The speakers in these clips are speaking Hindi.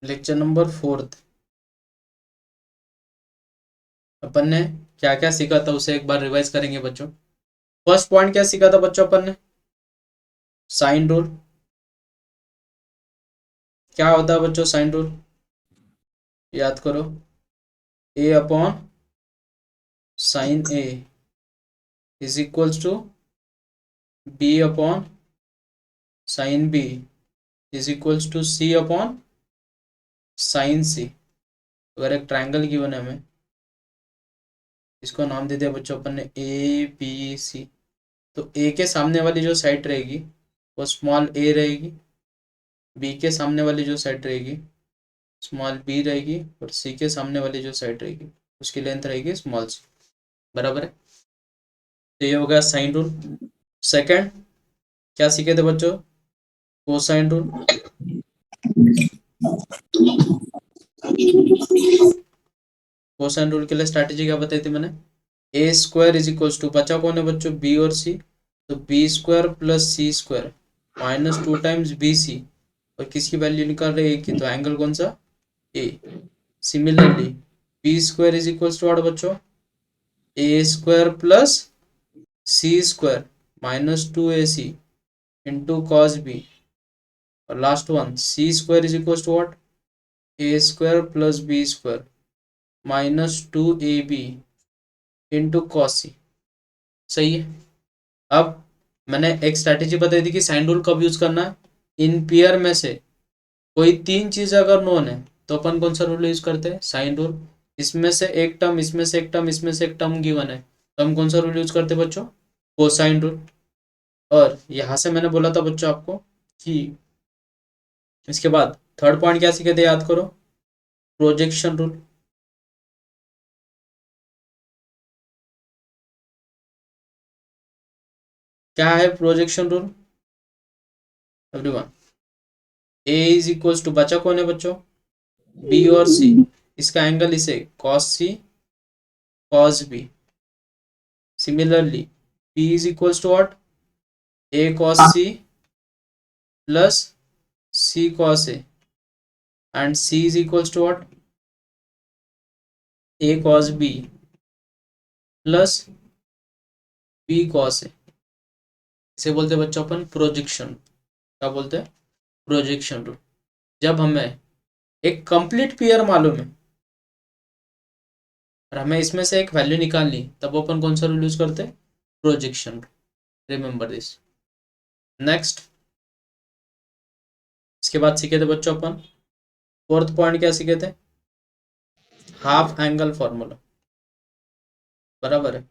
Lecture number 4। अपन ने क्या क्या सीखा था उसे एक बार रिवाइज करेंगे बच्चों। फर्स्ट पॉइंट क्या सीखा था बच्चों अपन ने? Sine rule. क्या होता है बच्चों साइन रूल? याद करो। A upon sine A is equals to B upon sine B is equals to C upon sine C. अगर एक ट्रायंगल गिवन है हमें, इसको नाम दे दिया बच्चों अपन ने ए बी सी। तो ए के सामने वाली जो साइड रहेगी वो स्मॉल ए रहेगी, बी के सामने वाली जो साइड रहेगी स्मॉल बी रहेगी, और सी के सामने वाली जो साइड रहेगी उसकी लेंथ रहेगी स्मॉल सी। बराबर है। तो ये हो गया साइन रूल। सेकंड क्या सीखे थे बच्चों? Cosine rule. कोसाइन रूल के लिए स्ट्रैटेजी क्या बताई थी मैंने? A square is equals to, बचा कौन है बच्चों? बी और सी। तो B square plus C square minus 2 times B C, और किसकी वैल्यू निकाल रहे हैं? ए की। तो एंगल कौन सा? A. Similarly B square is equals to what बच्चों? A square plus C square minus 2ac into cos B, और last one C square is equals to what? A square plus B square minus 2ab into cos C. सही है। अब मैंने एक स्ट्रैटेजी बताई थी कि साइन रूल कब यूज करना है? इन पेयर में से कोई तीन चीजें अगर नोन है तो अपन कौन सा रूल यूज करते हैं? Sine rule. इसमें से एक टर्म, इसमें से एक टर्म, इसमें से एक टर्म गिवन है तो हम कौन सा रूल यूज करते हैं बच्चों? Cosine rule. और यहां से मैंने बोला था बच्चों आपको कि इसके बाद थर्ड पॉइंट क्या सीखे थे? याद करो। Projection rule. क्या है projection rule everyone? A is equals to, बचा कौन है बच्चों? बी और सी। इसका एंगल इसे cos C cos B. Similarly P is equals to what? A cos C plus C cos A, and C is equals to what? A cos B plus B cos A. इसे बोलते हैं बच्चों अपन प्रोजेक्शन। क्या बोलते हैं? Projection rule. जब हमें एक कंप्लीट पेयर मालूम है और हमें इसमें से एक वैल्यू निकालनी, तब अपन कौन सा रूल यूज करते हैं? प्रोजेक्शन। Remember this. नेक्स्ट, इसके बाद सीखे थे बच्चों अपन फोर्थ पॉइंट क्या सीखे थे? Half angle formula. बराबर है।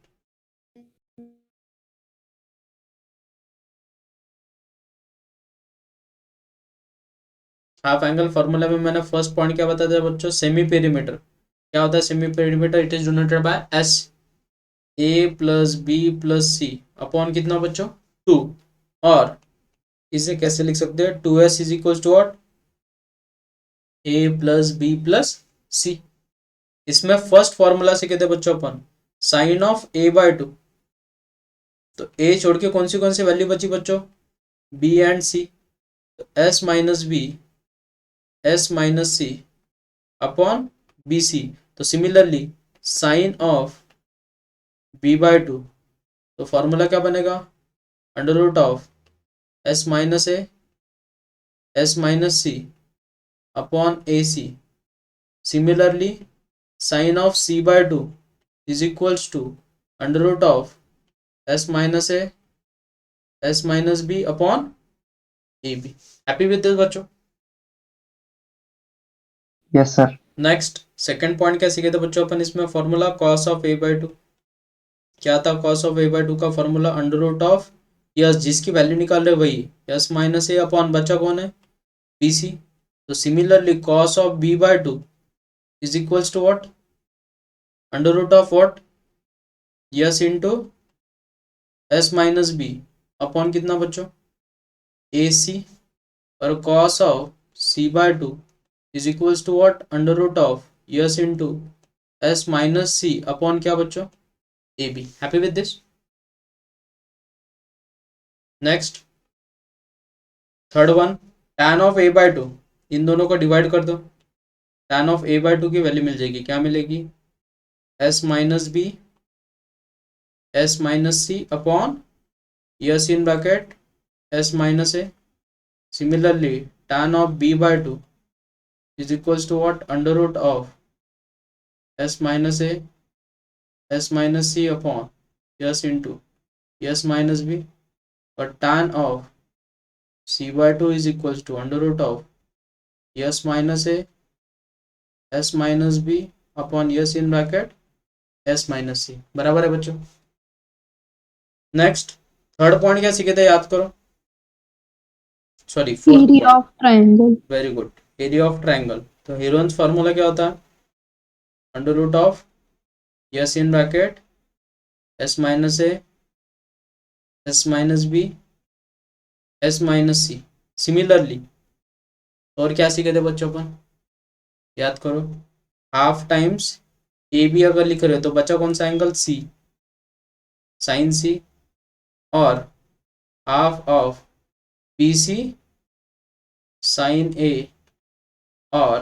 हाफ एंगल फॉर्मूला में मैंने फर्स्ट पॉइंट क्या बताया था बच्चों? Semi perimeter. क्या होता है semi perimeter? It is denoted by S A plus B plus C upon कितना बच्चों? 2। और इसे कैसे लिख सकते हैं? 2s is equal to what? A plus B plus C. इसमें फर्स्ट फॉर्मूला सीखे थे बच्चों अपन साइन ऑफ ए बाय 2। तो ए छोड़ के कौन सी वैल्यू बची बच्चों? B and C. तो S minus B, S minus C upon B C. तो similarly sine of B by 2, तो फॉर्मूला क्या बनेगा? Under root of S minus A, S minus C upon A C. Similarly sine of c by 2 is equals to under root of s minus A, s minus B upon A B. Happy with this बच्चों? Yes sir. Next second point क्या सीखे थे बच्चों अपन इसमें? Formula cos of a by 2। क्या था cos ऑफ a by 2 का formula? Under root of, S जिसकी वैल्यू निकाल रहे वही, s माइनस ए अपॉन बचा कौन है? B C. तो similarly cos of b by 2 is equals to what? Under root of what? Yes into s minus B upon कितना बच्चों? A C. और cos of c by 2 is equals to what? Under root of yes into s minus C upon क्या बच्चों? A B. Happy with this? Next third one, tan of a by 2, इन दोनों को डिवाइड कर दो। tan ऑफ a बाय 2 की वैल्यू मिल जाएगी, क्या मिलेगी, s minus B s minus C upon S in bracket s minus A. Similarly, tan of b by 2 is equals to what, under root of s minus a s minus c upon s into s minus b. But tan of c by 2 is equals to under root of s minus a s minus b upon s in bracket s minus c. बराबर है बच्चों. नेक्स्ट थर्ड पॉइंट क्या सीखे थे, याद करो. Sorry, fourth area point. Of triangle. Very good. Area of triangle. तो हेरोन्स फार्मूला क्या होता है, under root of s in bracket s minus a s minus b s minus c. Similarly और क्या सीखे थे बच्चों अपन, याद करो, हाफ टाइम्स ए बी अगर लिख रहे हो तो बचा कौन सा एंगल, सी, साइन सी. और half of B C sine A और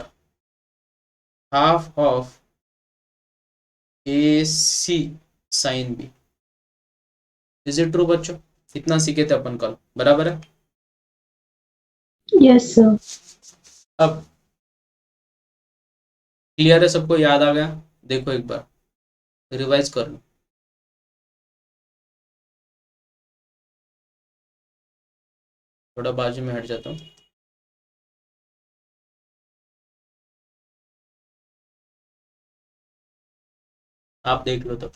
half of A C sine B. Is it true बच्चों, इतना सीखे थे अपन कल, बराबर है. Yes sir. अब क्लियर है, सबको याद आ गया. देखो एक बार रिवाइज कर लो. थोड़ा बाजू में हट जाता हूँ. आप देख लो तब.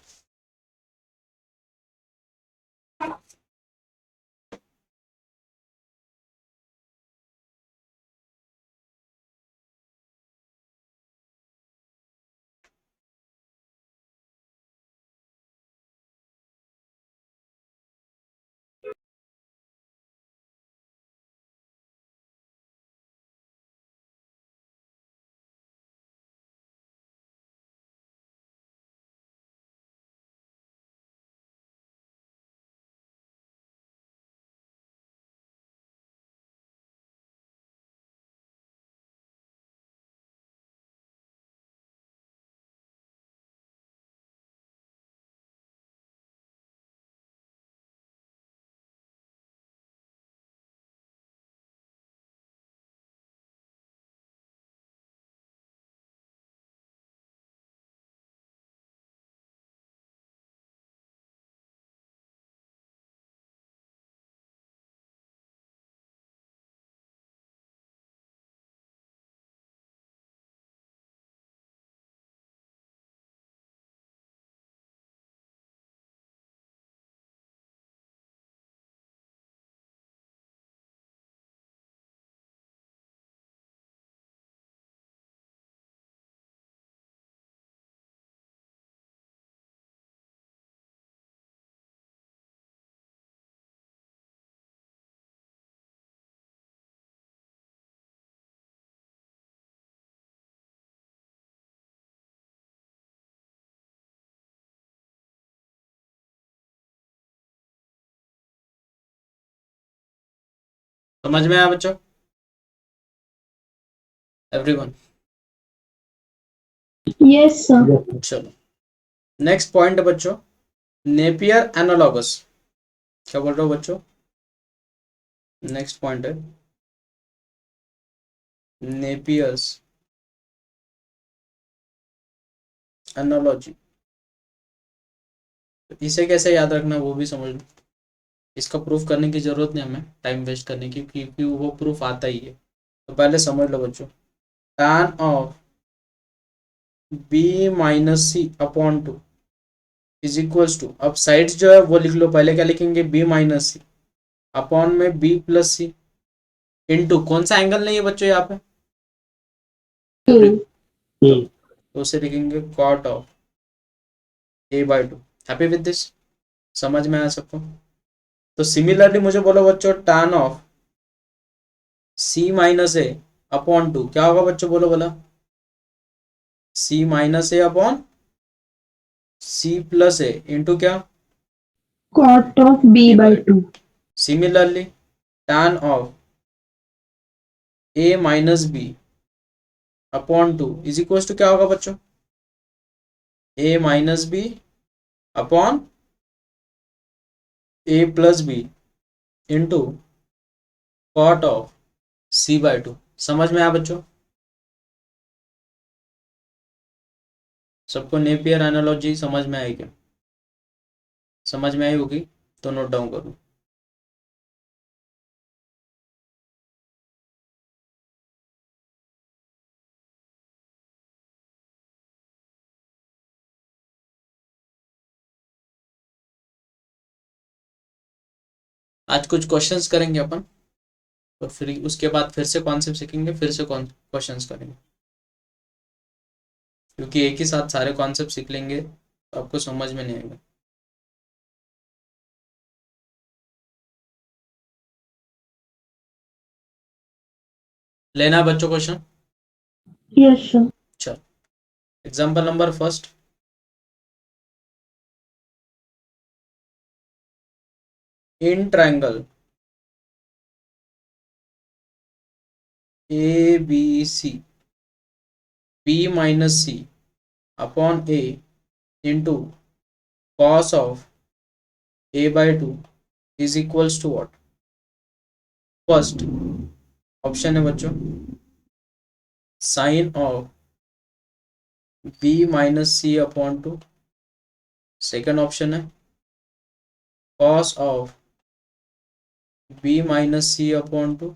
समझ में आया बच्चों, एवरीवन. Yes sir. चलो नेक्स्ट पॉइंट है बच्चों, नेपियर एनालॉगस. क्या बोल रहे हो बच्चों, नेक्स्ट पॉइंट है नेपियर्स एनालॉजी. इसे कैसे याद रखना वो भी समझ लो. इसका प्रूफ करने की जरूरत नहीं हमें टाइम वेस्ट करने की, क्योंकि वो प्रूफ आता ही है. तो पहले समझ लो बच्चों, tan of b minus C upon 2 is equals to, अब साइड्स जो है वो लिख लो. पहले क्या लिखेंगे, b माइनस सी अपॉन में b प्लस सी इंटू कौन सा एंगल नहीं है बच्चों यहाँ पे, तो उसे लिखेंगे cot of a by 2. Happy with this, समझ में आया सबको. तो सिमिलरली मुझे बोलो बच्चों, tan of c minus A upon 2 क्या होगा बच्चों, बोलो बोला, c minus A upon c plus A into क्या, cot of B by 2. Similarly tan of a minus B upon 2 is equal to क्या होगा बच्चों, A minus B upon A plus B into cot of c/2। समझ में आया बच्चों? सबको नेपियर एनालॉजी समझ में आई क्या? समझ में आई होगी तो नोट डाउन करो। आज कुछ क्वेश्चंस करेंगे अपन, और फिर उसके बाद फिर से कॉन्सेप्ट सीखेंगे, फिर से क्वेश्चंस करेंगे, क्योंकि एक ही साथ सारे कॉन्सेप्ट सीख लेंगे तो आपको समझ में नहीं आएगा। लेना है बच्चों क्वेश्चन? Yes, sir. चल, example number first, in triangle A B C B minus C upon A into cos of a/2 is equals to what? First option है बच्चों sine of b minus C upon 2, second option है cos of b minus C upon 2,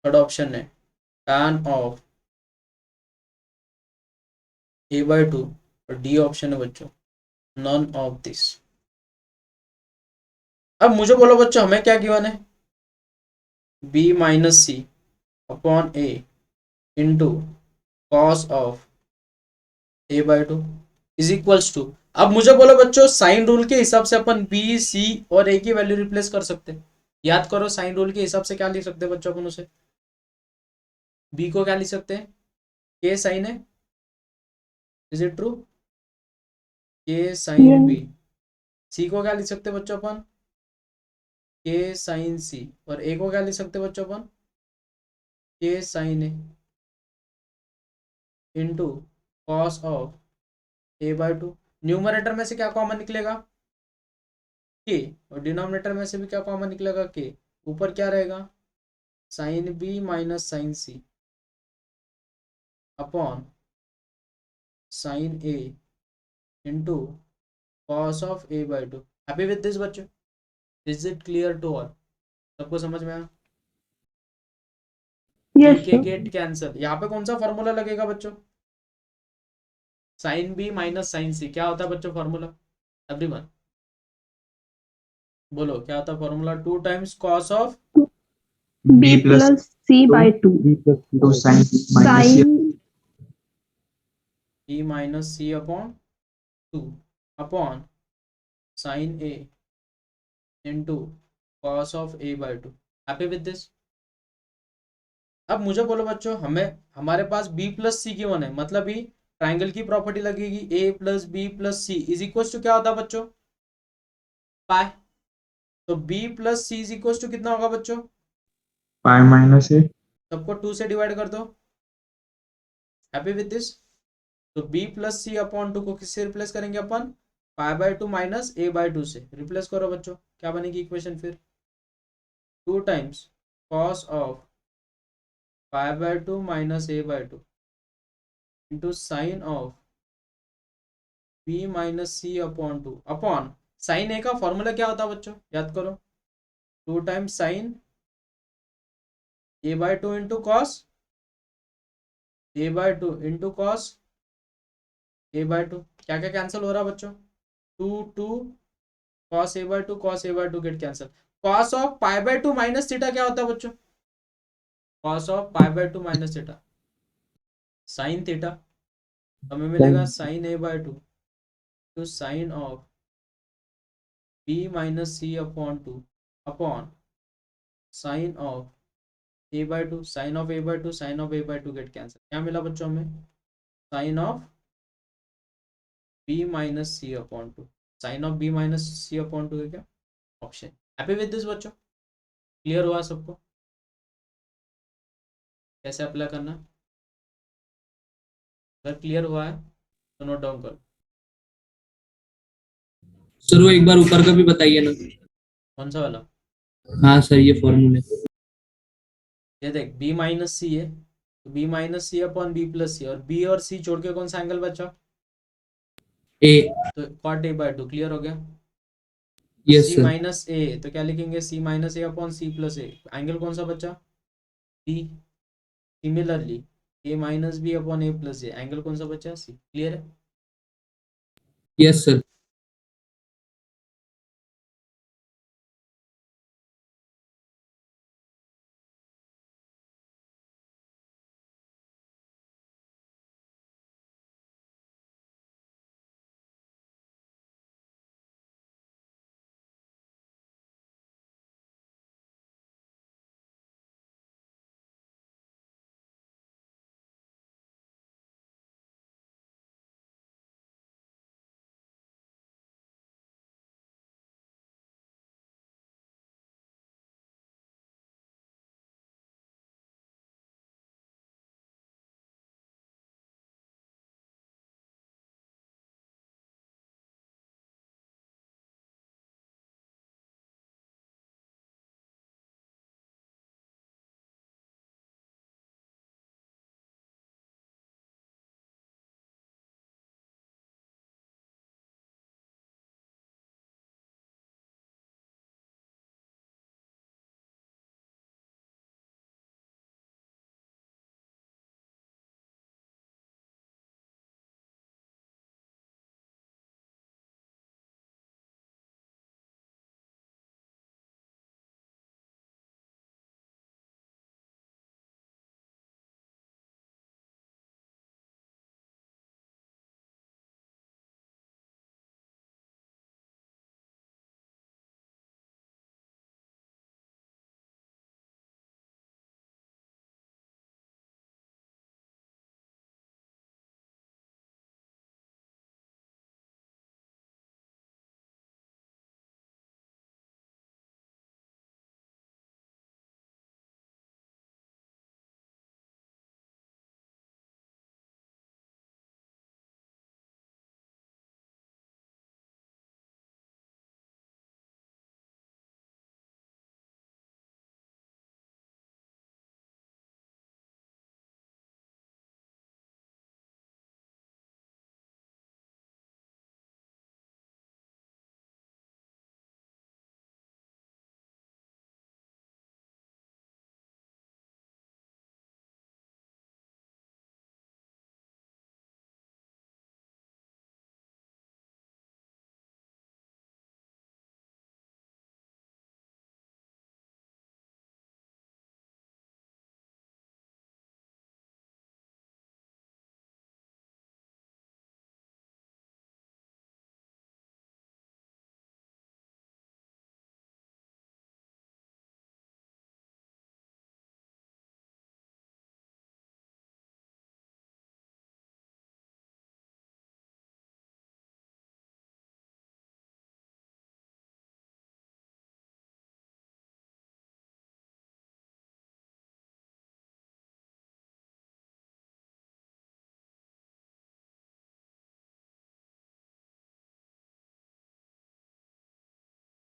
third option है tan ऑफ a/2, और डी ऑप्शन है बच्चों नन ऑफ दिस। अब मुझे बोलो बच्चों हमें क्या गिवन है, b minus C upon A into cos of a/2 is equals to, अब मुझे बोलो बच्चों साइन रूल के हिसाब से अपन बी सी और ए की वैल्यू रिप्लेस कर सकते हैं। याद करो साइन रूल के हिसाब से क्या लिख सकते हैं बच्चों अपन उसे, बी को क्या लिख सकते हैं, के साइन है, इज इट ट्रू, के साइन बी। Yes. सी को क्या लिख सकते हैं बच्चों अपन, के साइन सी, और ए को क्या लिख सकते हैं बच्चों अपन, के sine A into cos of a/2। Numerator में से क्या कॉमन निकलेगा, के, और डिनोमिनेटर में से भी क्या कॉमन निकलेगा, के। ऊपर क्या रहेगा, sine B minus sine C upon sine A into cos of a/2। Happy with this बच्चों? Is it clear to all? सबको समझ में आया? Yes, के sir. गेट कैंसिल, यहाँ पे कौन सा फॉर्मूला लगेगा बच्चों, साइन बी माइनस साइन सी, क्या होता है बच्चों फॉर्मूला, एवरीवन बोलो क्या होता है formula, 2 times cos of B plus C by 2. b plus 2 sin minus c Sin B minus C upon 2 upon sine A into cos of a/2। Happy with this? अब मुझे बोलो बच्चों हमें हमारे पास b प्लस सी की वन है, मतलब भी ट्राइंगल की प्रॉपर्टी लगेगी a plus B plus C is equal to क्या होता है बच्चों, पाई। तो b plus C is equal to कितना होगा बच्चों, pi minus a सबको 2 से डिवाइड कर दो। Happy with this? तो b प्लस सी अपॉन 2 को किससे रिप्लेस करेंगे अपन, π/2 माइनस a/2 से रिप्लेस करो बच्चों, क्या बनेगी इक्वेशन फिर, 2 times cos of π/2 minus a/2 into sine of b minus C upon 2 upon sine A का फॉर्मूला क्या होता है बच्चों, याद करो, 2 times sine a/2 into cos a/2 into cos a/2, क्या क्या कैंसिल हो रहा है बच्चों, 2 cos a/2 get cancel. cos of π/2 minus theta क्या होता है बच्चों, cos of π/2 minus theta sine theta, हमें मिलेगा sine a/2 to sine of b minus C upon 2 upon sine of a/2, sine of a/2 sine of a/2 get cancel, क्या मिला बच्चों हमें, sine of b minus C upon 2, sine of b minus C upon 2 है क्या ऑप्शन। हैप्पी विद दिस बच्चों? क्लियर हुआ सबको कैसे अप्लाई करना? अगर क्लियर हुआ है तो नोट डाउन करो। सर वो एक बार ऊपर का भी बताइए ना। कौन सा वाला? हाँ सर ये फॉर्मूले। ये देख बी माइनस सी है, तो B minus C upon B plus सी, और बी और सी छोड़ के कौन सा एंगल बचा? ए। तो cot A by two. Clear हो गया? Yes C sir. Minus A, तो क्या लिखेंगे? C minus A upon C plus A. Angle कौन सा बचा? B. Similarly A minus B upon A plus A, angle कौन सा बचा? सी। क्लियर है? Yes sir.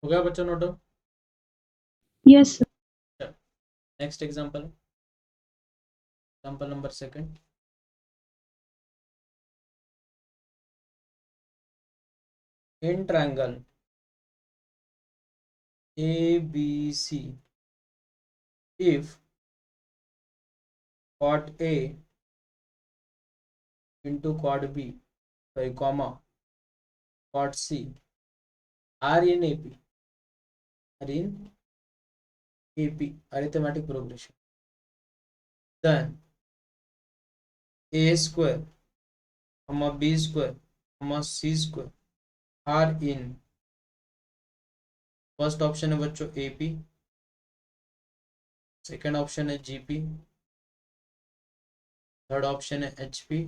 हो गया बच्चों note down? Yes, sir. Next example, example number second. In triangle A B C, if cot A into cot B, sorry, comma, cot C are in AP, are in AP arithmetic progression, then A square, comma B square, comma C square are in, first option है बच्चों AP, सेकेंड ऑप्शन है GP, थर्ड ऑप्शन है HP,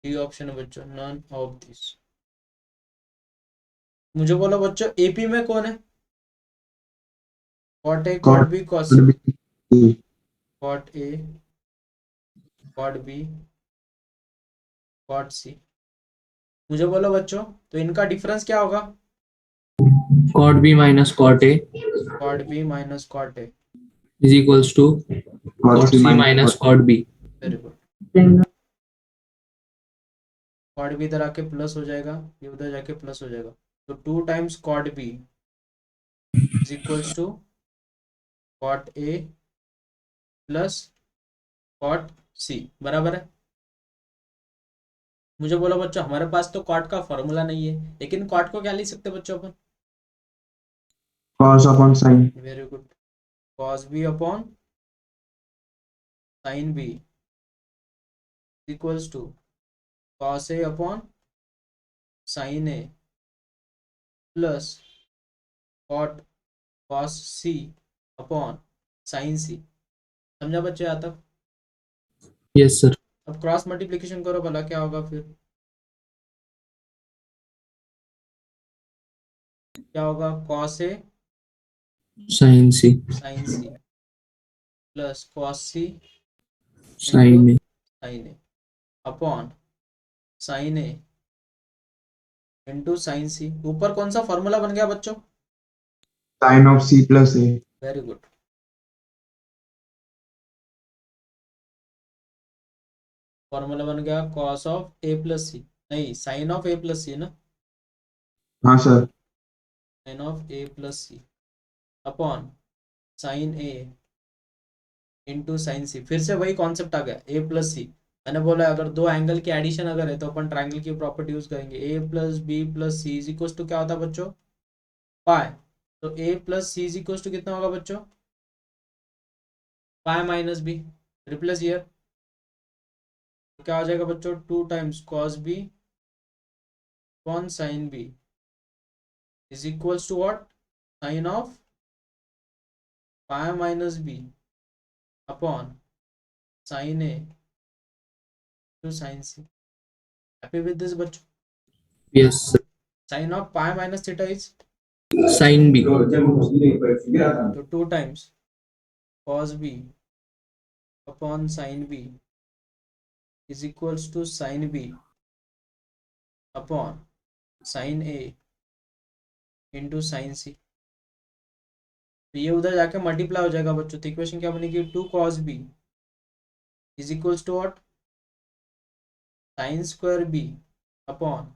डी ऑप्शन है बच्चों नन ऑफ दिस। मुझे बोलो बच्चों AP में कौन है? Cot A, cot Cot B, cot C. would be E. Cot A, cot B, cot C. मुझे बोलो बच्चों, तो इनका डिफरेंस क्या होगा? Cot B minus cot A cot B minus cot A. Is equals to cot cot c C minus minus cot cot B. Very good. Cot B इधर आके प्लस हो जाएगा, ये उधर जाके प्लस हो जाएगा, तो 2 times cot B is equals to cot A plus cot C, बराबर है। मुझे बोलो बच्चों, हमारे पास तो कॉट का फॉर्मूला नहीं है, लेकिन कॉट को क्या लिख सकते हैं बच्चों अपन? cos upon sin very good. Cos B upon sine B equals to cos A upon sine A plus cot cos C upon sine C. समझा बच्चे यहाँ तक? Yes sir. अब क्रॉस मल्टीप्लिकेशन करो, भला क्या होगा फिर? क्या होगा? Cos A sine C sine C plus cos C into sine A sine A upon sine A into sine C. ऊपर कौन सा फॉर्मूला बन गया बच्चों? sin of c plus a very good. Formula बन गया cos of A plus C, नहीं sine of A plus C ना, हाँ sir sine of A plus C upon sine A into sine C. फिर से वही कॉन्सेप्ट आ गया, ए प्लस सी। मैंने बोला अगर दो एंगल की एडिशन अगर है तो अपन ट्राइंगल की प्रॉपर्टी यूज करेंगे। A plus B plus C is equal to क्या होता है बच्चों? पाई। तो A plus C is equal to कितना होगा बच्चों? Pi minus B. Replace here, क्या हो जाएगा बच्चों? 2 times cos B upon sine B is equals to what? Sine of pi minus B upon sine A to sine C. Happy with this बच्चों? Yes sir. Sine of pi minus theta is, sine B तो 2 times cos b upon sine b is equals to sine b upon sine a into sine C. तो ये उधर जाके मल्टीप्लाई हो जाएगा बच्चों, तो इक्वेशन क्या बनेगी? 2 cos b is equals to what? Sine square b upon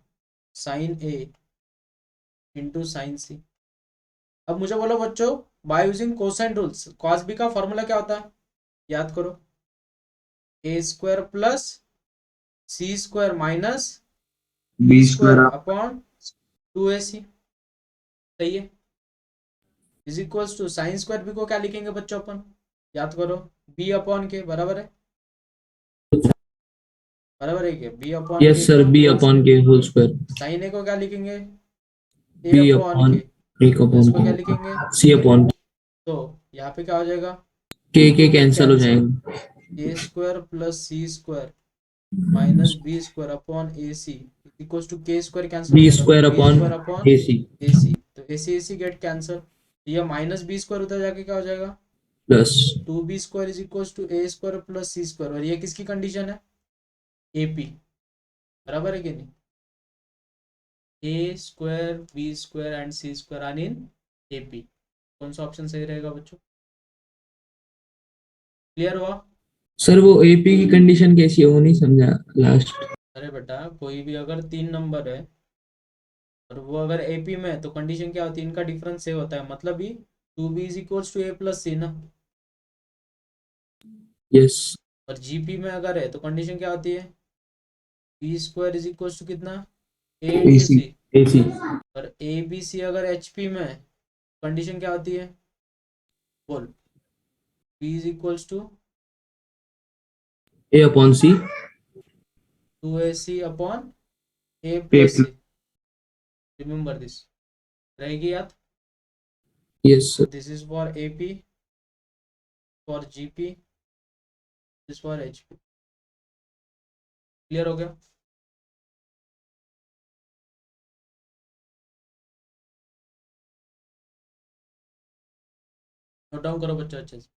sine a into sine C. अब मुझे बोलो बच्चों, by using cosine rules cos b का फॉर्मूला क्या होता है? याद करो, A square plus C square minus b B square square up upon 2ac। सही है। Is equals to sine square B को क्या लिखेंगे बच्चों अपन? याद करो, बी अपॉन के, बराबर है? बराबर है क्या? बी अपॉन यस के sir. B whole upon square. K whole square. Sine A को क्या लिखेंगे? ए बी अपॉन अपॉन के। एक तो अपॉन इसको क्या के लिखेंगे? सी अपॉन तो यहाँ पे क्या हो जाएगा? के के कैंसिल हो कैंसिल। जाएगा। A square plus C square minus B square upon A C equals to के स्क्वायर कैंसिल हो बी जाएगा, square B upon square upon A C A C, तो ए सी गेट कैंसिल। ये माइनस बी स्क्वायर उधर जाके क्या हो जाएगा? Plus 2b square is equals to A square plus C square. और ये किसकी कंडीशन है? एपी। बराबर है कि नहीं? A square B square and C square are in AP. कौन सा ऑप्शन सही रहेगा बच्चों? क्लियर हुआ? सर। वो एपी की कंडीशन कैसी है वो नहीं समझा लास्ट। अरे बेटा, कोई भी अगर 3 नंबर है और वो अगर एपी में है तो कंडीशन क्या होती है? इनका डिफरेंस सेम होता है, मतलब ही 2b is equals to A plus C ना। यस। और जीपी में अगर है तो कंडीशन क्या होती है? B square is equals to कितना? A into ac C. A C और ए बी सी अगर एचपी में है, कंडीशन क्या होती है? बोल। B is equals to A upon C 2ac upon A a plus plus C. Remember this, रहेगी याद? Yes sir. This is for AP, for GP, this for HP. Clear हो गया? नोट डाउन करो बच्चों अच्छे से।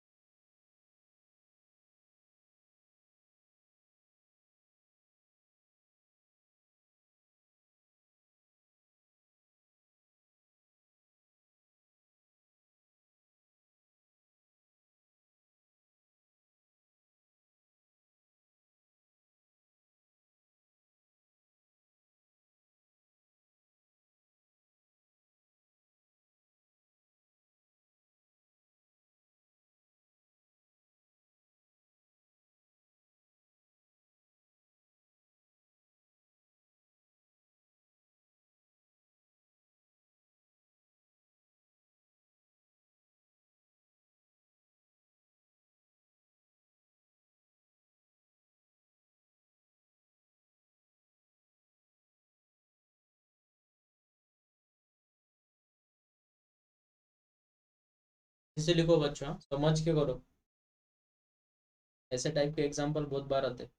इसे लिखो बच्चों, हाँ, समझ के करो, ऐसे टाइप के एग्जाम्पल बहुत बार आते हैं।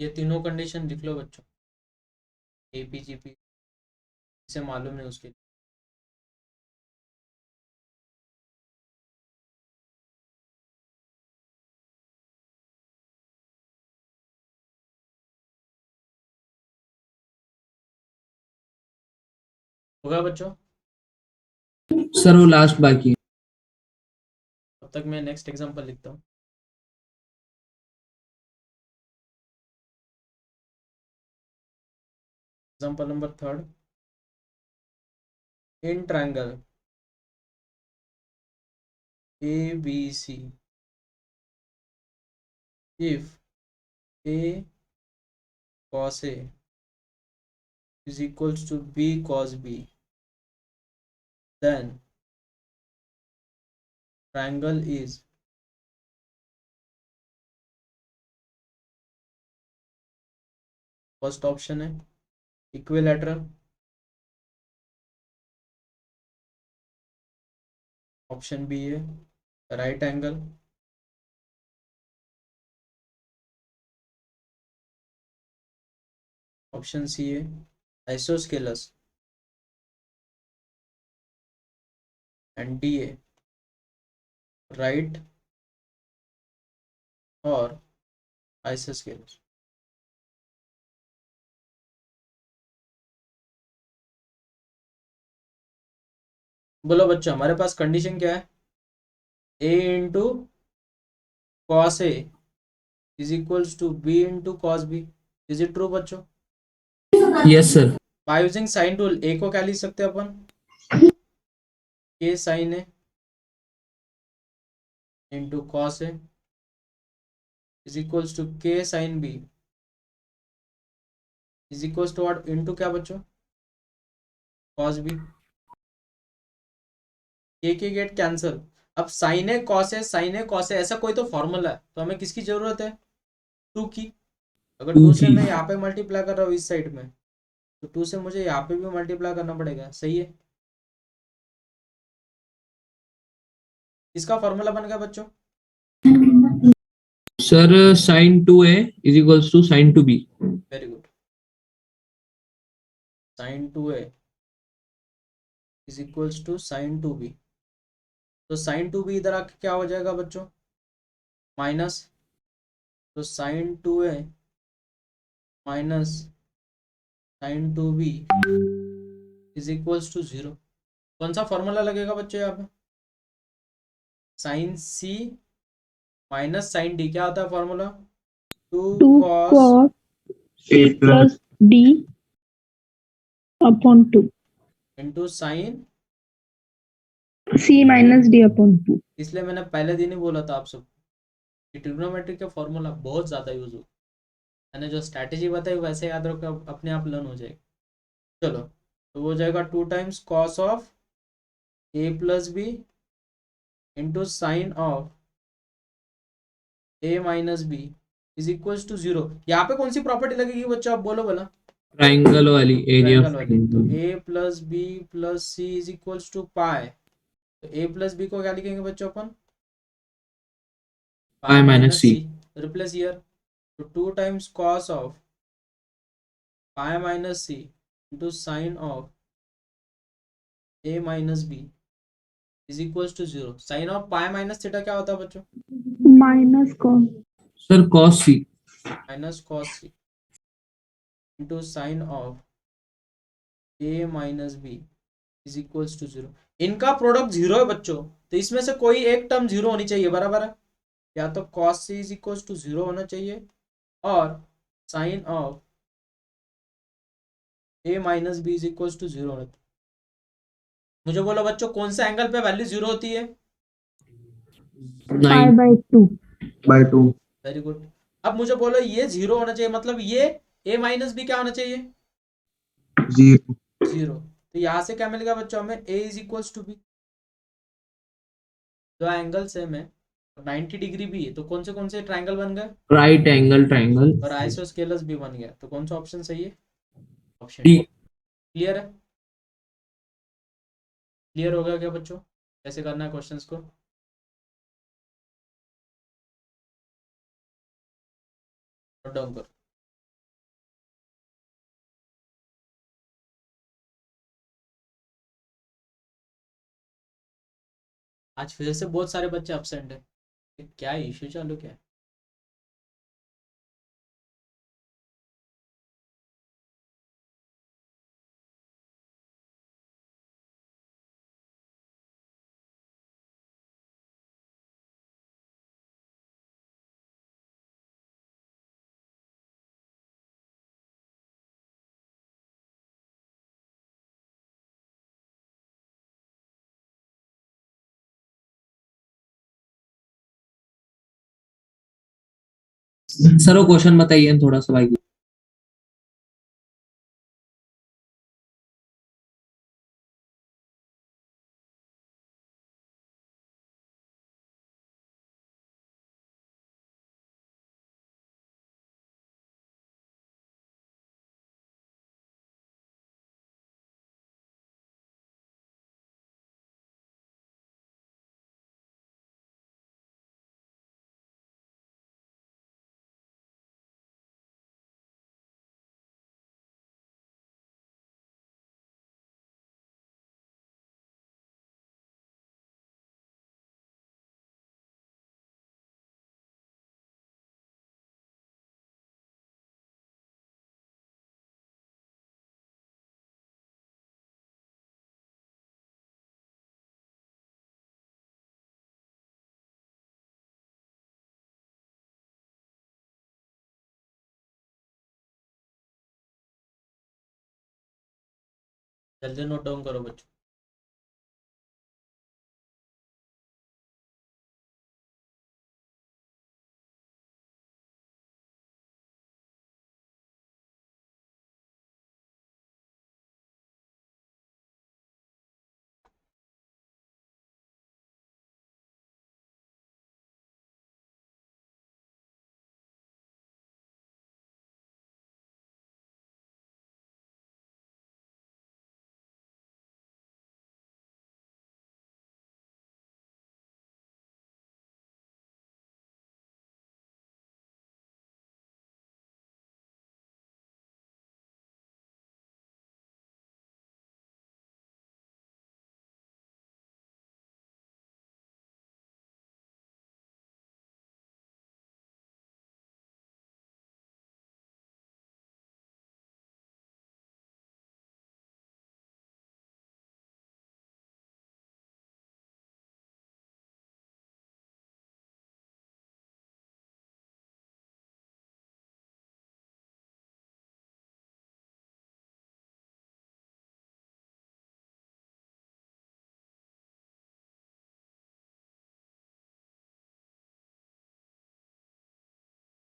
ये तीनों कंडीशन लिख लो बच्चों, APGP से मालूम है उसके। होगा बच्चों? सर वो लास्ट बाकी है। तब तक मैं नेक्स्ट एग्जांपल लिखता हूँ। Example number 3, in triangle ABC, if A cos A is equals to B cos B, then triangle is first option है इक्विलैटरल, ऑप्शन बी है राइट एंगल, ऑप्शन सी है आइसोस्केलस, एंड डी है राइट और आइसोस्केलस। बोलो बच्चों, हमारे पास कंडीशन क्या है? A into cos A is equals to B into cos B. Is it true बच्चों? Yes sir. By using sine rule A को क्या लिख सकते हैं अपन? K sine A into cos A is equals to K sine B is equals to what? Into क्या बच्चों? Cos B. के गेट कैंसल। अब साइन ए कॉस ए ऐसा कोई तो फॉर्मूला है, तो हमें किसकी जरूरत है? 2 की। अगर 2 टू से की। मैं यहाँ पे मल्टीप्लाई कर रहा हूँ इस साइड में, तो 2 से मुझे यहाँ पे भी मल्टीप्लाई करना पड़ेगा, सही है? इसका फॉर्मूला बन गया बच्चों। Sir sine 2A is equals to sine 2B। Very good. Sine 2A is equals to sine 2B। तो साइन 2B इधर आके क्या हो जाएगा बच्चों? माइनस। तो sine 2A minus sine 2B is equals to 0। कौन सा फॉर्मूला लगेगा बच्चों यहाँ पे? Sine C minus sine D। क्या होता है formula? 2 2 cos cos A plus plus D upon 2. Into sine, C minus D upon 2. इसलिए मैंने पहले दिन ही बोला था आप सब ट्रिग्नोमेट्री के फॉर्मूला बहुत ज़्यादा यूज हो, मैंने जो स्ट्रैटेजी बताई वैसे याद रखो, अपने आप लर्न हो जाएगी। चलो, तो वो हो जाएगा 2 times cos of A plus B into sine of A minus B is equals to 0। यहाँ पे कौन सी प्रॉपर्टी लगेगी बच्चों, आप बोलो बोला। ट्राइंगल वाली, एरिया ऑफ ट्रायंगल वाली, तो triangle. A plus B plus C is equals to pi. तो ए प्लस बी को क्या लिखेंगे बच्चों अपन, pi minus C. C, replace here. तो 2 times cos of pi minus C into sine of A minus B is equals to 0। Sine of pi minus theta क्या होता है बच्चों, Minus cos. Sir cos C. Minus cos C into sine of A minus B is equals to 0। इनका प्रोडक्ट 0 है बच्चों, तो इसमें से कोई एक टर्म 0 होनी चाहिए, बराबर है। या तो cos c is equals to 0 होना चाहिए, और sine of A minus B is equals to 0 होना चाहिए। मुझे बोलो बच्चों, कौन से एंगल पे वैल्यू 0 होती है। Pi 9। by 2. by 2. Very good. अब मुझे बोलो ये 0 होना चाहिए, मतलब ये ए माइनस बी क्या होना चाहिए, 0. 0। तो यहां से क्या मिलेगा बच्चों हमें, ए इज इक्वल्स टू बी। दो एंगल सेम है, 90 डिग्री भी है, तो कौन से ट्राइंगल बन गए, राइट एंगल ट्राइंगल। और आइसोस्केलस भी बन गया। तो कौन सा ऑप्शन सही है, ऑप्शन डी। डी। क्लियर है, क्लियर हो गया क्या बच्चों, कैसे करना है क्वेश्चंस को। नोट डाउन करो। आज फिर से बहुत सारे बच्चे अपसेंट है, क्या इश्यू चालू क्या है। सर वो क्वेश्चन बताइए थोड़ा सा भाई। जल्दी नोट डाउन करो बच्चों।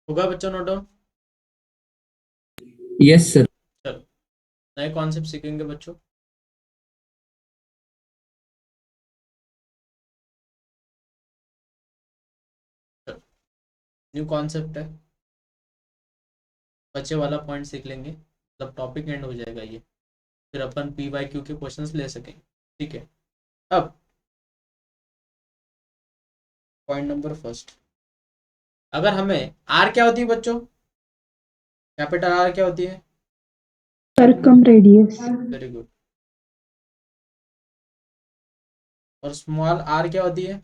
होगा बच्चों नोट डाउन? Yes sir. चलो नए कॉन्सेप्ट सीखेंगे बच्चों। न्यू कॉन्सेप्ट है, बच्चे वाला पॉइंट सीख लेंगे, मतलब टॉपिक एंड हो जाएगा ये, फिर अपन PYQ के क्वेश्चंस ले सकेंगे। ठीक है, अब पॉइंट नंबर फर्स्ट, अगर हमें आर क्या होती है बच्चों, कैपिटल आर क्या होती है? circumradius, very good. और स्मॉल आर क्या होती है?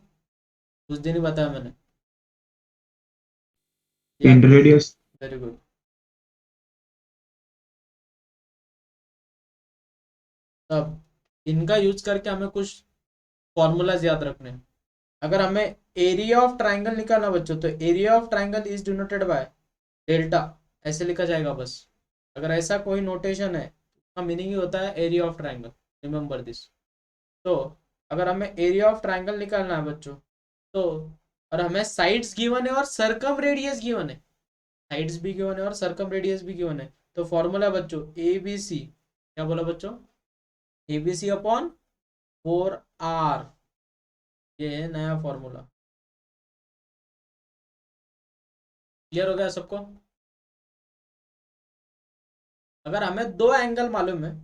उस दिन ही बताया मैंने, याद? Interradius. Very good. अब इनका यूज करके हमें कुछ फॉर्मूलाज याद रखने हैं। अगर हमें एरिया ऑफ ट्राइंगल निकालना बच्चों, तो area of triangle is denoted by delta, ऐसे लिखा जाएगा बस। अगर ऐसा कोई नोटेशन है, उसका मीनिंग ही होता है area of triangle, remember this. तो अगर हमें एरिया ऑफ ट्राइंगल निकालना है बच्चों, तो और हमें साइड्स गिवन है और सर्कम रेडियस गिवन है, साइड्स भी गिवन है और सर्कम रेडियस भी गिवन है, तो फॉर्मूला बच्चों ABC, क्या बोला बच्चों? ABC अपॉन 4R, ये है नया फॉर्मूला। क्लियर हो गया सबको? अगर हमें दो एंगल मालूम है,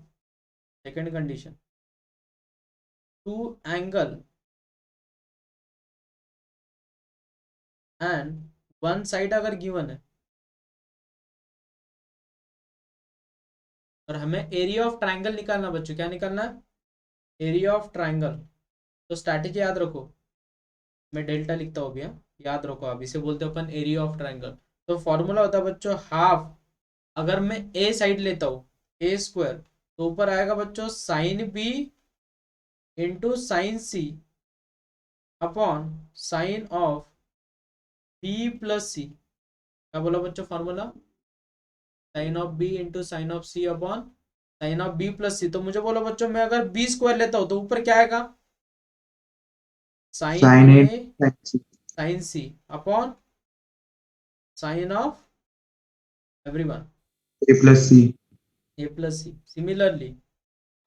second condition, two angle and one side अगर गिवन है, और हमें एरिया ऑफ ट्राइंगल निकालना बच्चों, क्या निकालना है? Area of triangle. तो स्ट्रैटेजी याद रखो, मैं डेल्टा लिखता हूँ भैया, याद रखो, आप इसे बोलते हो अपन एरिया ऑफ ट्राइंगल। तो फॉर्मूला होता है बच्चों हाफ, अगर मैं ए साइड लेता हूँ ए स्क्वायर, तो ऊपर आएगा बच्चों sine B into sine C upon sine of B plus C. क्या बोला बच्चों formula? Sine of B into sine of C upon sine of B plus C. तो मुझे बोलो बच्चों, मैं अगर बी स्क्वायर लेता हूँ तो ऊपर क्या आएगा? Sine Sin A. A Sin C. Sine C upon sine of everyone A plus C. A plus C. Similarly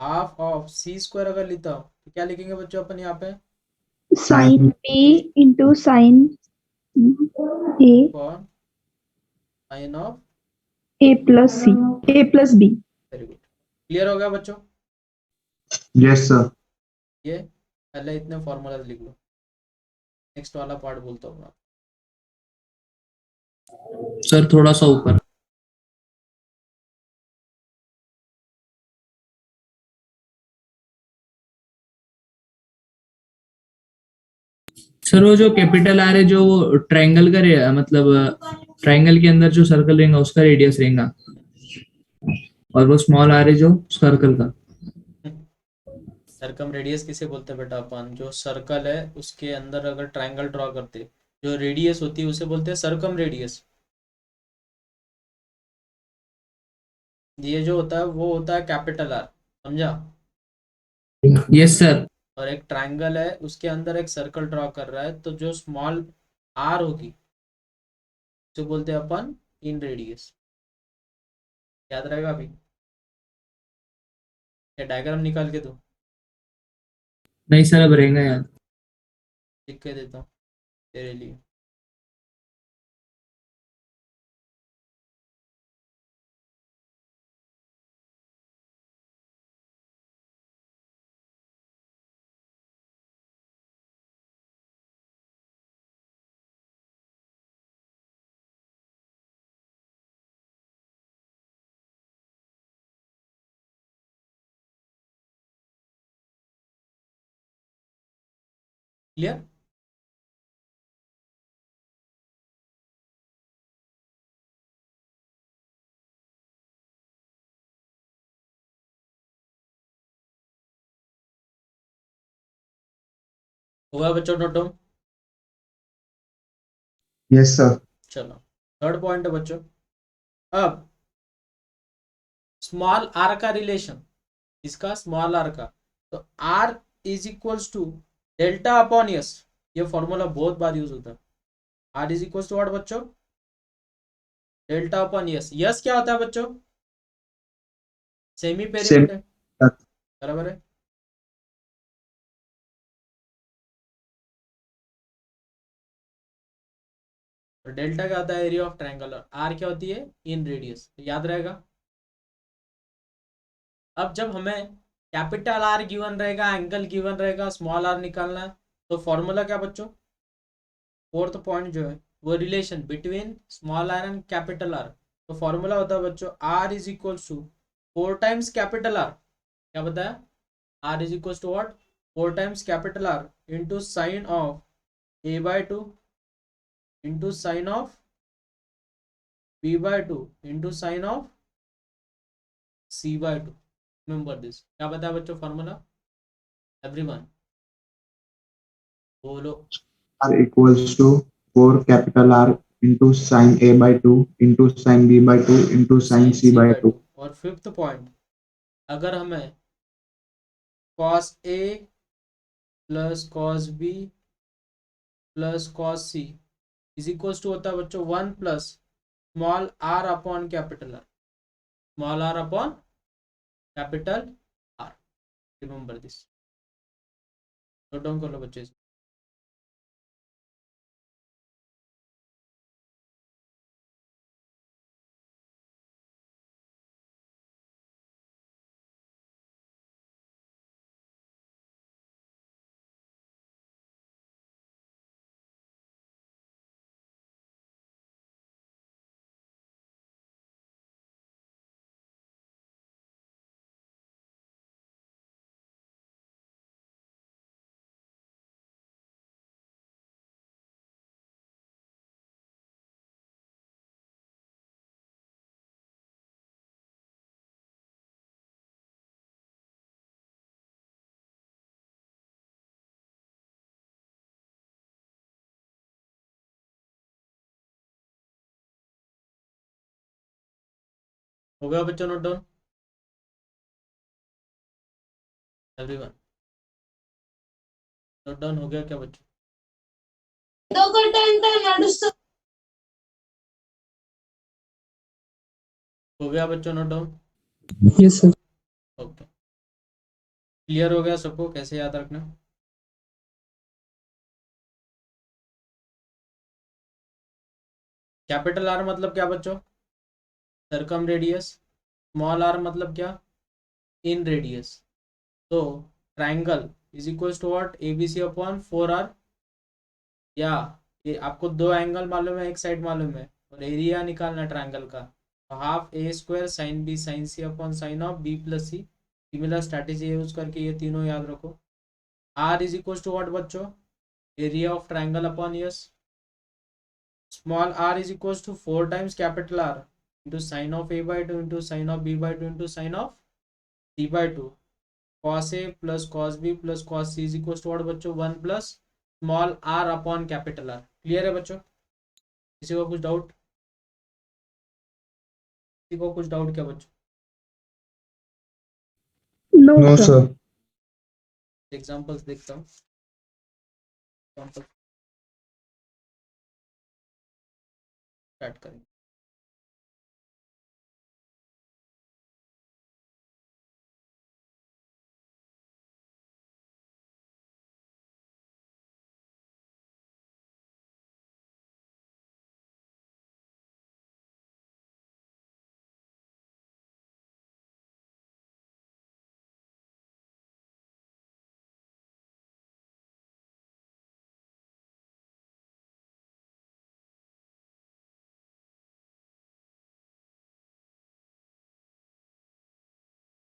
half of C square अगर लेता हूँ तो क्या लिखेंगे बच्चों अपन यहाँ पे? sin B into sin A, upon sine of, A plus C, A plus B. Very good. Clear हो गया बच्चों? Yes, sir. ये पहले इतने फॉर्मूला लिख लो, नेक्स्ट वाला पार्ट बोलता हूँ मैं। सर थोड़ा सा ऊपर। सर वो जो कैपिटल आर है, जो वो ट्रायंगल का मतलब ट्रायंगल के अंदर जो सर्कल रहेगा उसका रेडियस रहेगा, और वो स्मॉल आर है जो सर्कल का। सर्कम रेडियस किसे बोलते हैं बेटा? अपन जो सर्कल है उसके अंदर अगर ट्रायंगल ड्रॉ करते, जो रेडियस होती है उसे बोलते हैं सर्कम रेडियस। ये जो होता है वो होता है कैपिटल आर, समझा? Yes sir. और एक ट्रायंगल है, उसके अंदर एक सर्कल ड्रॉ कर रहा है, तो जो स्मॉल आर होगी उसे बोलते हैं अपन इन रेडियस। याद रहेगा अभी? क्या डायग्राम निकाल के दो? नहीं सर, अब रहेगा याद। लिख के देता हूँ तेरे लिए। क्लियर? होगा बच्चों नोट डाउन? Yes, sir. चलो थर्ड पॉइंट है बच्चों, अब स्मॉल आर का रिलेशन, इसका स्मॉल आर का, तो R is equals to delta upon S. ये फॉर्मूला बहुत बार यूज होता है। R is equals to what बच्चों? डेल्टा अपॉन यस, यस क्या होता है बच्चों? Semi Same. पेरीमीटर, बराबर है। और डेल्टा क्या होता है? Area of triangle. और आर क्या होती है? इन रेडियस, याद रहेगा। अब जब हमें कैपिटल आर गिवन रहेगा, एंगल गिवन रहेगा, स्मॉल आर निकालना है, तो फॉर्मूला क्या बच्चों? फोर्थ पॉइंट जो है वो relation between small R and capital R. तो फॉर्मूला होता है बच्चों R is equal to 4 times capital R. क्या बताया? R is equal to what? 4 times capital R into sine of a/2 into sine of b/2 into sine of c/2। Remember this. क्या बताया बच्चों फॉर्मूला? एवरीवन बोलो। R equals to 4 capital R into sin A by 2 into sin B by 2 into sin sine C by c/2। 2. और फिफ्थ पॉइंट, अगर हमें cos A plus cos B plus cos C is equal to होता है बच्चों 1 plus small R upon capital R, small R upon capital R. Remember this, note down कर लो बच्चे। हो गया बच्चों note down? Everyone note down हो गया क्या बच्चों? हो गया बच्चों note down? Yes sir. Okay, clear हो गया सबको कैसे याद रखना? कैपिटल आर मतलब क्या बच्चों? सरकम रेडियस। स्मॉल आर मतलब क्या? In radius. तो triangle is equal to what? ABC upon 4R। या ये आपको दो एंगल मालूम है, एक साइड मालूम है, और एरिया निकालना ट्राइंगल का, half A square sine B sine C upon sine of B plus C. Similar strategy use करके ये तीनों याद रखो। R is equal to what बच्चों? Area of triangle upon yes. Small R is equal to 4 times capital R into sine of a/2 into sine of b/2 into sine of c/2। cos A plus cos B plus cos C is equal to what बच्चों? 1 plus small R upon capital R. Clear है बच्चों? किसी को कुछ डाउट? किसी को कुछ डाउट क्या बच्चों? No, No, sir. sir. Examples देखता हूँ। एग्जांपल स्टार्ट करेंगे।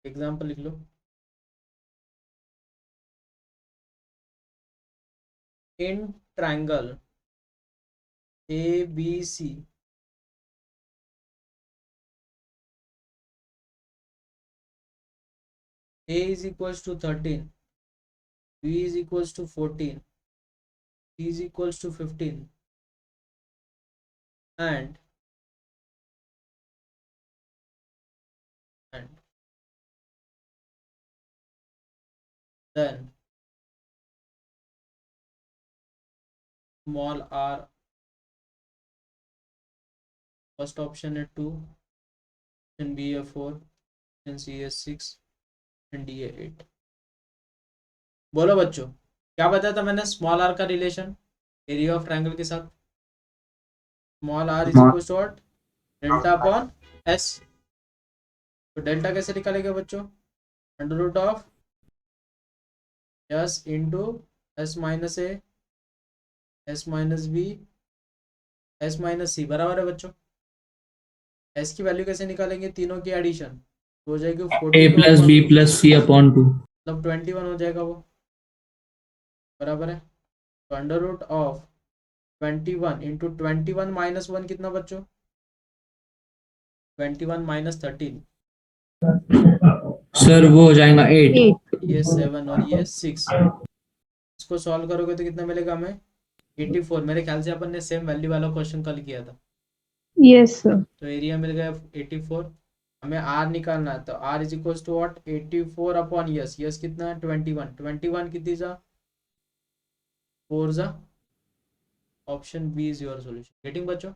एग्जांपल लिख लो। In triangle ABC A is equals to 13, B is equals to 14, C is equals to 15, and then small r first option है 2, ऑप्शन बी है 4, ऑप्शन सी है 6 एंड डी है 8। बोलो बच्चों, क्या बताया था मैंने स्मॉल आर का रिलेशन एरिया ऑफ ट्रायंगल के साथ? Small R is equal to what? Delta upon S. तो डेल्टा कैसे निकालेंगे बच्चों? Under root of S into S minus A, S minus B, S minus C, बराबर है बच्चों। एस की वैल्यू कैसे निकालेंगे? तीनों की एडिशन हो जाएगी A 42 plus B plus C upon 2। मतलब 21 हो जाएगा वो, बराबर है। तो under root of 21 into 21 minus 1 कितना बच्चों? 21 माइनस 13, सर वो हो जाएगा 8। ये 7 और ये 6। इसको सॉल्व करोगे तो कितना मिलेगा हमें? 84। मेरे ख्याल से अपन ने सेम वैल्यू वाला क्वेश्चन कल किया था। Yes, sir. तो एरिया मिल गया 84। हमें आर निकालना है, तो R is equal to what? 84 upon yes, yes कितना है? 21, 21 कितनी जा? 4 जा। Option B is your solution. Getting बच्चों?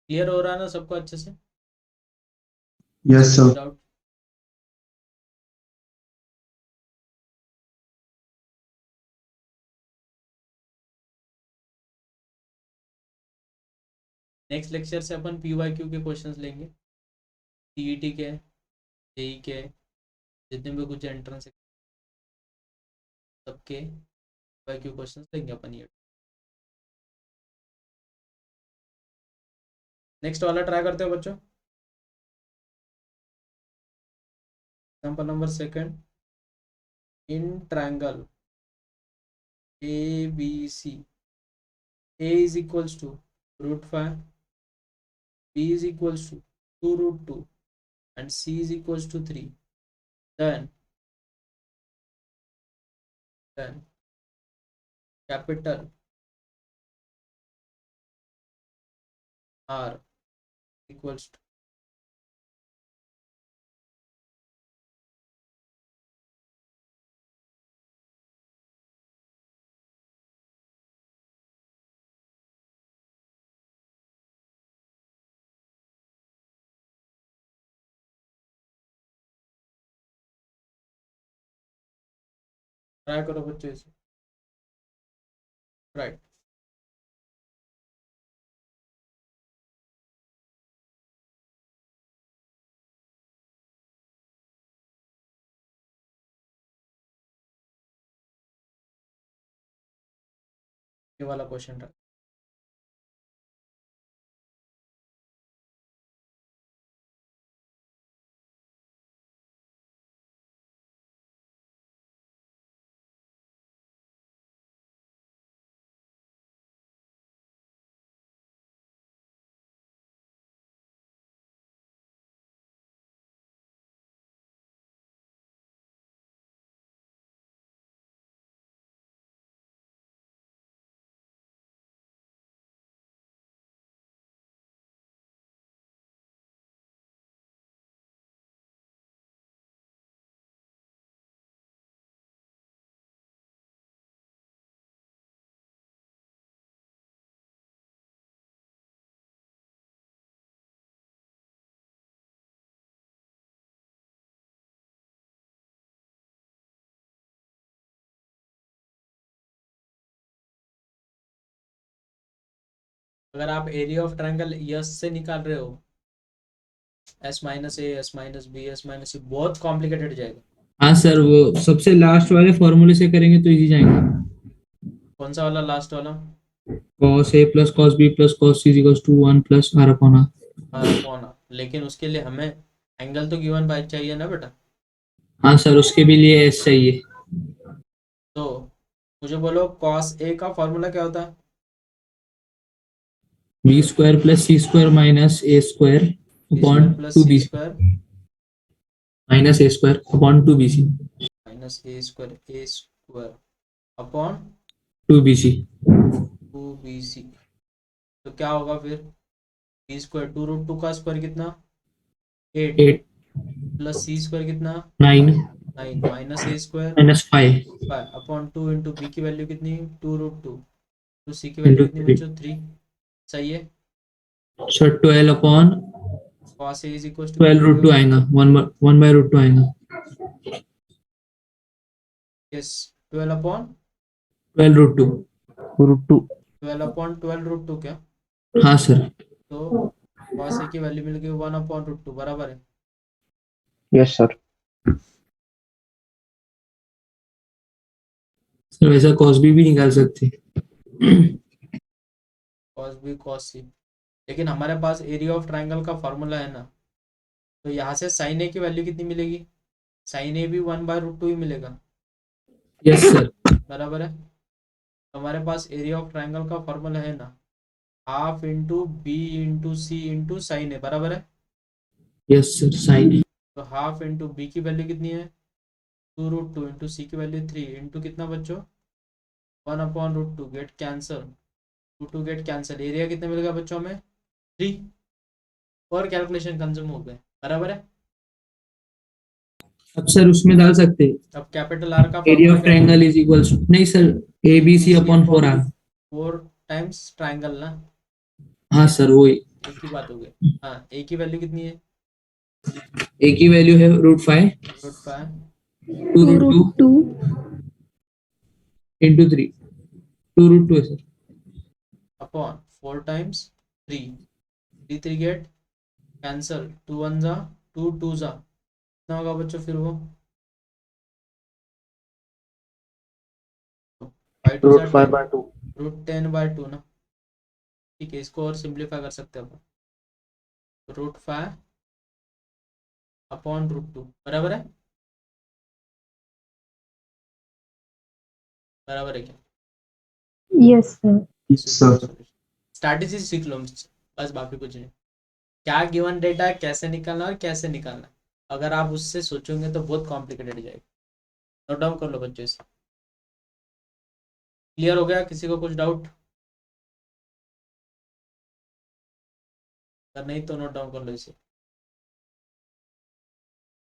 क्लियर हो रहा है ना सबको अच्छे से? Yes, sir. Doubt? Next lecture से अपन PYQ के क्वेश्चंस लेंगे, CET के, JEE के, जितने भी कुछ एंट्रेंस सबके PYQ क्वेश्चंस लेंगे अपन ये। नेक्स्ट वाला ट्राई करते हो बच्चों। Example number second, in triangle ABC, A is equals to √5, B is equals to 2√2 and C is equals to 3, then capital R equals to try करो बच्चों इसे। राइट, ये वाला क्वेश्चन रहा। अगर आप एरिया ऑफ ट्रायंगल यस से निकाल रहे हो, S minus A, S minus B, S minus C, बहुत कॉम्प्लिकेटेड जाएगा। हाँ सर, वो सबसे लास्ट वाले फॉर्मूले से करेंगे तो इजी जाएगा। कौन सा वाला? लास्ट वाला? cos a plus cos b plus cos c is equals to 1 plus r upon r। R upon R. लेकिन उसके लिए हमें एंगल तो गिवन बाय चाहिए ना बेटा। हाँ सर, उसके भी लिए s चाहिए। तो मुझे बोलो cos A का फॉर्मूला क्या होता है? b square plus c square minus a square upon plus 2 C BC square minus A square upon 2 BC minus A square upon 2 BC 2bc। तो क्या होगा फिर, बी स्क्वायर 2√2 का स्क्वायर कितना 8 8 प्लस सी स्क्वायर कितना 9 9 minus A square minus 5 upon 2 into B की वैल्यू कितनी 2√2 तो सी की वैल्यू इंटू कितनी 3 बच्चों 3। सही है। Sir 12 upon cos a is equal to 12 root 2 आएगा 1 बाय रूट 2 आएगा yes 12 upon 12 root 2 root two 12 क्या, हाँ सर तो cos a की वैल्यू मिल गई 1/√2 बराबर है। यस सर सर वैसा cos भी निकाल सकते cos b cos c, लेकिन हमारे पास एरिया ऑफ ट्राइंगल का फॉर्मूला है ना, तो यहाँ से साइन ए की वैल्यू कितनी मिलेगी, साइन ए भी 1/√2 ही मिलेगा यस सर बराबर है। तो हमारे पास एरिया ऑफ ट्राइंगल का फॉर्मूला है ना, हाफ इंटू बी इंटू सी इंटू साइन ए बराबर है। यस सर साइन तो हाफ इंटू बी की वैल्यू कितनी है 2√2 इंटू सी की वैल्यू 3 इंटू कितना बच्चों 1/√2 get cancel 2 get cancel, area कितना मिलेगा बच्चों में 3 और कैलकुलेशन कंज्यूम हो गए बराबर है। अब सर उसमें डाल सकते हैं अब कैपिटल आर का एरिया फॉर्मूला ऑफ क्या था, ट्रायंगल इज इक्वल्स नहीं sir A B C upon 4 R 4 times triangle ना, हाँ सर वही एक ही बात हो गई। हाँ ए की वैल्यू कितनी है ए की वैल्यू है √5 √5 2 2 रूट 2 root 2 इंटू 3 2 रूट 2 है sir upon 4 times 3 3 get cancel 2 1 जा 2 2 जा कितना होगा बच्चों फिर वो 5 2 जा रूट 5 10 बाय 2 √10/2 ना। ठीक है, इसको और सिंप्लीफाई कर सकते हैं अपन, √5 अपॉन √2 बराबर है, बराबर है क्या। yes sir सर स्ट्रैटेजी सीख लो मुझसे, बस बाकी कुछ नहीं। क्या गिवन डेटा है, कैसे निकालना और कैसे निकालना, अगर आप उससे सोचोगे तो बहुत कॉम्प्लिकेटेड जाएगा। नोट डाउन कर लो बच्चों इसे। क्लियर हो गया, किसी को कुछ डाउट, अगर नहीं तो नोट डाउन कर लो इसे।